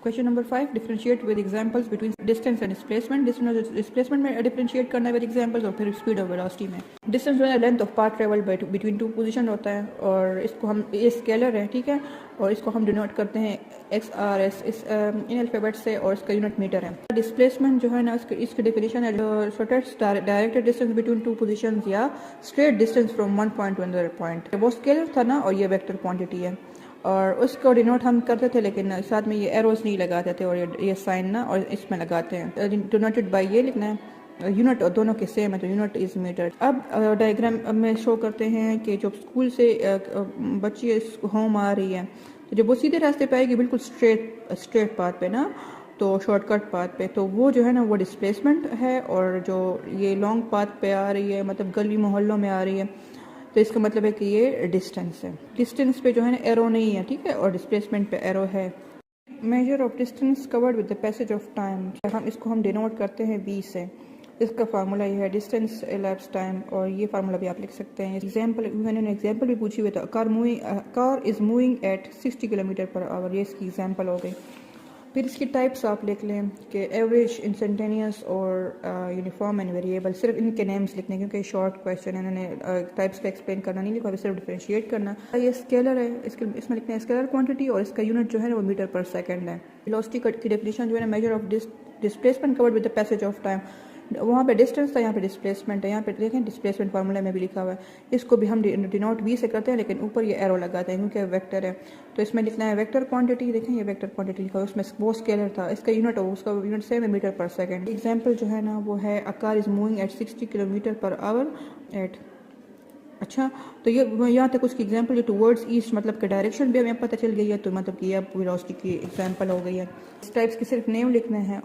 Question number 5, differentiate with examples between distance and displacement. Displacement में differentiate करना है with examples, और फिर स्पीड और वेलोसिटी में। डिस्टेंस जो है length of path travel between two position होता है, और इसको हम, ये स्केलर है, ठीक है, और इसको हम डिनोट करते हैं XRS इस इन अल्फ़ाबेट से, और इसका यूनिट मीटर है। डिस्प्लेसमेंट जो है ना, इसकी डेफिनेशन है shortest directed distance between two positions या straight distance from one point to another point. वो स्केलर था ना, और ये वेक्टर क्वांटिटी है, और उसको डिनोट हम करते थे, लेकिन साथ में ये एरोस नहीं लगाते थे, और ये साइन ना और इसमें लगाते हैं। डिनोटेड बाय ये लिखना है, यूनिट दोनों के सेम है, तो यूनिट इज मीटर। अब डायग्राम में शो करते हैं कि जब स्कूल से बच्ची होम आ रही है, तो जब वो सीधे रास्ते पे आएगी, बिल्कुल स्ट्रेट पाथ पे ना, तो शॉर्टकट पाथ पे, तो वो जो है ना वो डिस्प्लेसमेंट है, और जो ये लॉन्ग पाथ पे आ रही है, मतलब गली मोहल्लों में आ रही है, तो इसका मतलब है कि ये डिस्टेंस है। डिस्टेंस पे जो है ना एरो नहीं है, ठीक है, और डिस्प्लेसमेंट पे एरो है। Measure of distance covered with the passage of time, हम डिनोट करते हैं v से। इसका फार्मूला ये है डिस्टेंस elapsed टाइम, और ये फार्मूला भी आप लिख सकते हैं। एग्जाम्पल, मैंने एग्जाम्पल भी पूछी हुई था, car is moving at 60 kilometre per our, ये इसकी एग्जाम्पल हो गई। फिर इसकी टाइप्स आप लिख लें कि एवरेज, इंस्टेंटेनियस और यूनिफॉर्म एंड वेरिएबल। सिर्फ इनके नेम्स लिखने, क्योंकि शॉर्ट क्वेश्चन है, इन्होंने टाइप्स का एक्सप्लेन करना नहीं लिखा, सिर्फ डिफरेंशिएट करना। ये स्केलर है, इसमें लिखते हैं स्केलर क्वांटिटी, और इसका यूनिट जो है ना वो मीटर पर सेकंड है। वेलोसिटी की डेफिनेशन जो है ना, measure of displacement covered with the passage of time. वहाँ पे डिस्टेंस था, यहाँ पे डिस्प्लेसमेंट है। यहाँ पे देखें डिस्प्लेसमेंट फार्मूला में भी लिखा हुआ है। इसको भी हम डिनोट v से करते हैं, लेकिन ऊपर ये एरो लगाते हैं क्योंकि वेक्टर है, तो इसमें लिखना है वेक्टर क्वांटिटी। देखें ये वेक्टर क्वांटिटी लिखा है, उसमें वो स्केलर था, इसका यूनिट हो, उसका यूनिट सेम है, मीटर पर सेकंड। एग्जाम्पल जो है ना वो है a car is moving at 60 kilometre per hour at. अच्छा, तो ये यहाँ तक उसकी एग्जाम्पल, ये टुवर्ड्स ईस्ट, मतलब कि डायरेक्शन भी हमें पता चल गई है, तो मतलब कि ये वेलोसिटी की एग्जाम्पल हो गई है। इस टाइप्स के सिर्फ नेम लिखने हैं।